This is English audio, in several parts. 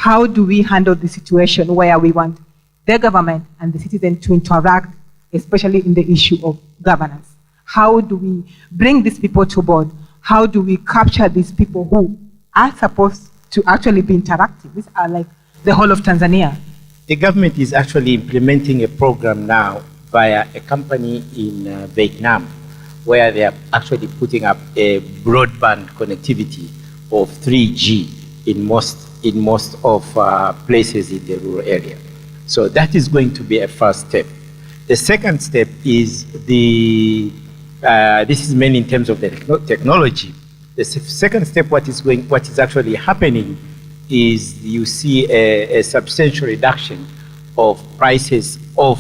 how do we handle the situation where we want the government and the citizen to interact, especially in the issue of governance? How do we bring these people to board? How do we capture these people who are supposed to actually be interactive? These are like the whole of Tanzania. The government is actually implementing a program now via a company in Vietnam, where they are actually putting up a broadband connectivity of 3G in most of places in the rural area. So that is going to be a first step. The second step is this is mainly in terms of the technology. The second step, what is actually happening is you see a substantial reduction of prices of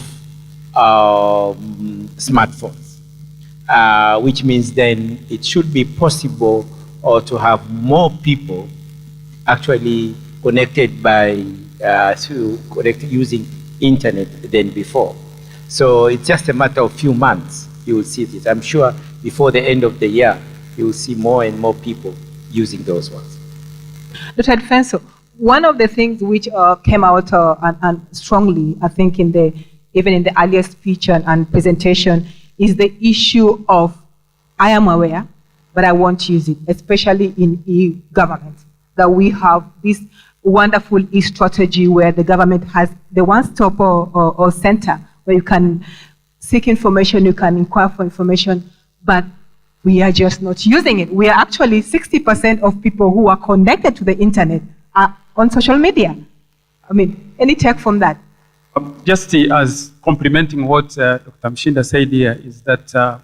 smartphones, which means then it should be possible to have more people actually connected using internet than before. So it's just a matter of few months you will see this. I'm sure before the end of the year you will see more and more people using those ones. Dr. Defenso, one of the things which came out and strongly, I think, even in the earlier speech and presentation, is the issue of I am aware, but I won't use it, especially in e-government, that we have this wonderful e-strategy where the government has the one-stop or center where you can seek information, you can inquire for information, but we are just not using it. We are actually 60% of people who are connected to the internet are on social media. I mean, any take from that? Just as complementing what Dr. Mshinda said here is that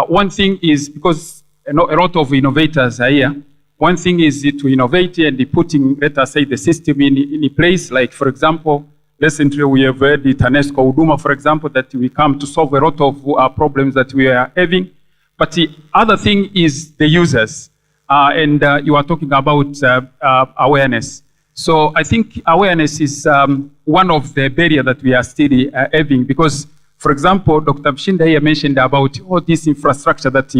one thing is, because a lot of innovators are here, one thing is to innovate and putting, let us say, the system in place. Like, for example, recently we have heard the TANESCO Huduma, for example, that we come to solve a lot of problems that we are having. But the other thing is the users. And you are talking about awareness. So I think awareness is one of the barriers that we are still having, because, for example, Dr. Mshinda here mentioned about all this infrastructure that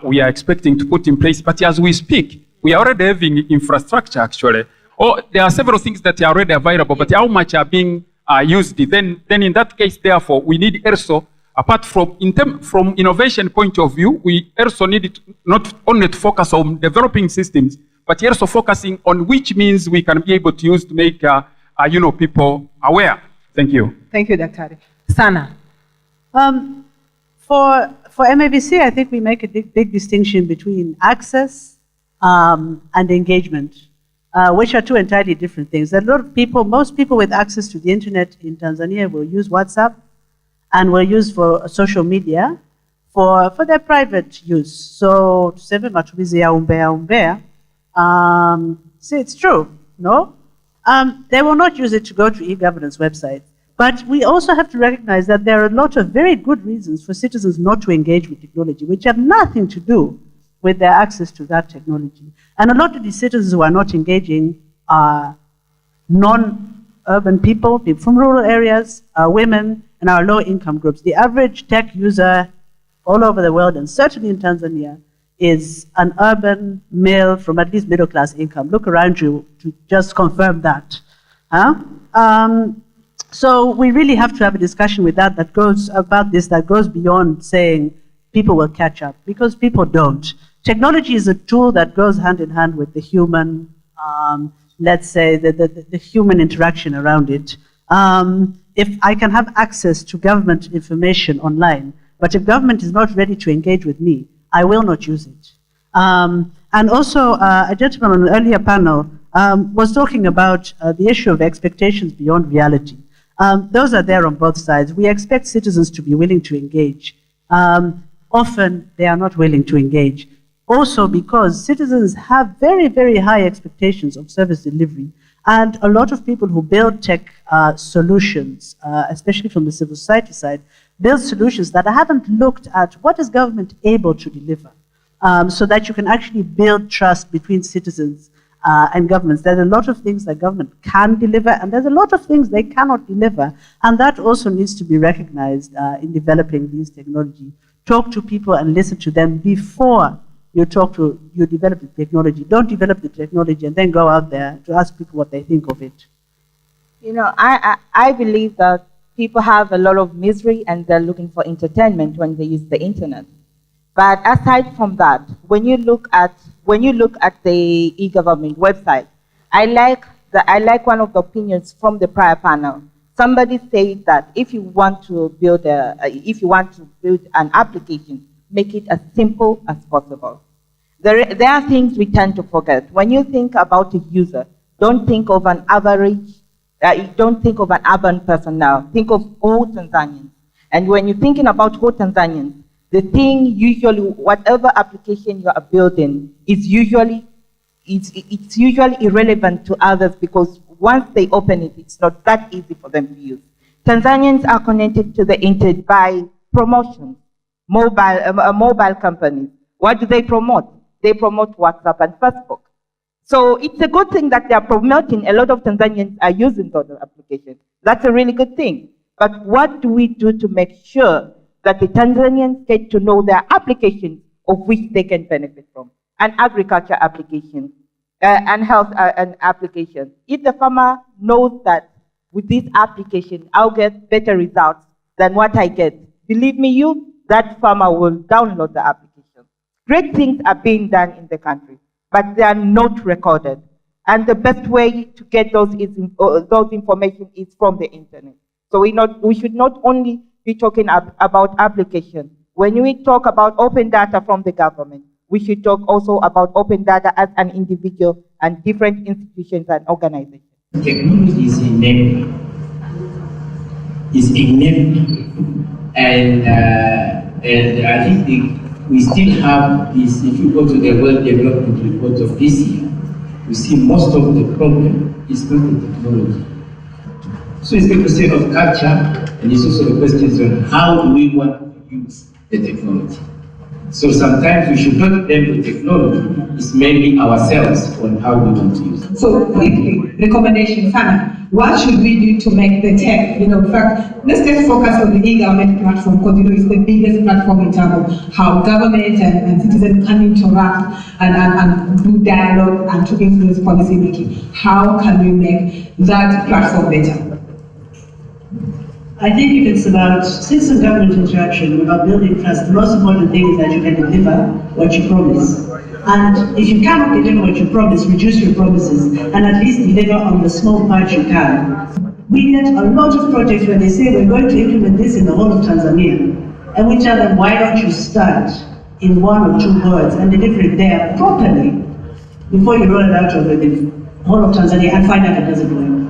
we are expecting to put in place. But as we speak, we are already having infrastructure, actually. There are several things that are already available, but how much are being used? Then in that case, therefore, we need ERSO. Apart from innovation point of view, we also need to not only to focus on developing systems, but also focusing on which means we can be able to use to make people aware. Thank you. Thank you, Dr. Sana. For MAVC, I think we make a big distinction between access and engagement, which are two entirely different things. A lot of people, most people with access to the internet in Tanzania will use WhatsApp and will use for social media for their private use. So, tuseme matumizi ya umbea, see, it's true, no? They will not use it to go to e-governance websites. But we also have to recognize that there are a lot of very good reasons for citizens not to engage with technology, which have nothing to do with their access to that technology. And a lot of these citizens who are not engaging are non-urban people from rural areas, women, and our low-income groups. The average tech user all over the world, and certainly in Tanzania, is an urban male from at least middle-class income. Look around you to just confirm that. So we really have to have a discussion with that goes about this, that goes beyond saying people will catch up, because people don't. Technology is a tool that goes hand in hand with the human, let's say, the human interaction around it. If I can have access to government information online, but if government is not ready to engage with me, I will not use it. And also, a gentleman on an earlier panel was talking about the issue of expectations beyond reality. Those are there on both sides. We expect citizens to be willing to engage. Often, they are not willing to engage. Also because citizens have very, very high expectations of service delivery. And a lot of people who build tech solutions, especially from the civil society side, build solutions that haven't looked at what is government able to deliver, so that you can actually build trust between citizens and governments. There's a lot of things that government can deliver, and there's a lot of things they cannot deliver, and that also needs to be recognized in developing these technology. Talk to people and listen to them before you develop the technology. Don't develop the technology and then go out there to ask people what they think of it. You know, I believe that people have a lot of misery and they're looking for entertainment when they use the internet. But aside from that, when you look at the e-government website, I like one of the opinions from the prior panel. Somebody said that if you want to build an application, make it as simple as possible. There are things we tend to forget. When you think about a user, don't think of an average. Don't think of an urban person now. Think of all Tanzanians. And when you're thinking about all Tanzanians, the thing usually, whatever application you are building, is usually irrelevant to others because once they open it, it's not that easy for them to use. Tanzanians are connected to the internet by promotion. Mobile companies. What do they promote? They promote WhatsApp and Facebook. So it's a good thing that they are promoting. A lot of Tanzanians are using those applications. That's a really good thing. But what do we do to make sure that the Tanzanians get to know their applications of which they can benefit from? An agriculture application, and health an application. If the farmer knows that with this application, I'll get better results than what I get, believe me, that farmer will download the application. Great things are being done in the country, but they are not recorded. And the best way to get those information is from the internet. So we should not only be talking about application. When we talk about open data from the government, we should talk also about open data as an individual and different institutions and organizations. Technology is enabling. And I think we still have this. If you go to the World Development Report of this year, you see most of the problem is not the technology. So it's the question of culture, and it's also the questions on how do we want to use the technology. So sometimes we should not blame the technology, it's mainly ourselves on how we want to use it. So quickly, recommendation, Hannah, what should we do to make the tech, in fact, let's just focus on the e-government platform because it's the biggest platform in terms of how government and citizens can interact and do dialogue and to influence policy making. How can we make that platform better? I think if it's about citizen government interaction, about building trust, the most important thing is that you can deliver what you promise. And if you cannot deliver what you promise, reduce your promises and at least deliver on the small part you can. We get a lot of projects where they say we're going to implement this in the whole of Tanzania. And we tell them, why don't you start in 1 or 2 words and deliver it there properly before you roll it out over the whole of Tanzania and find out it doesn't work.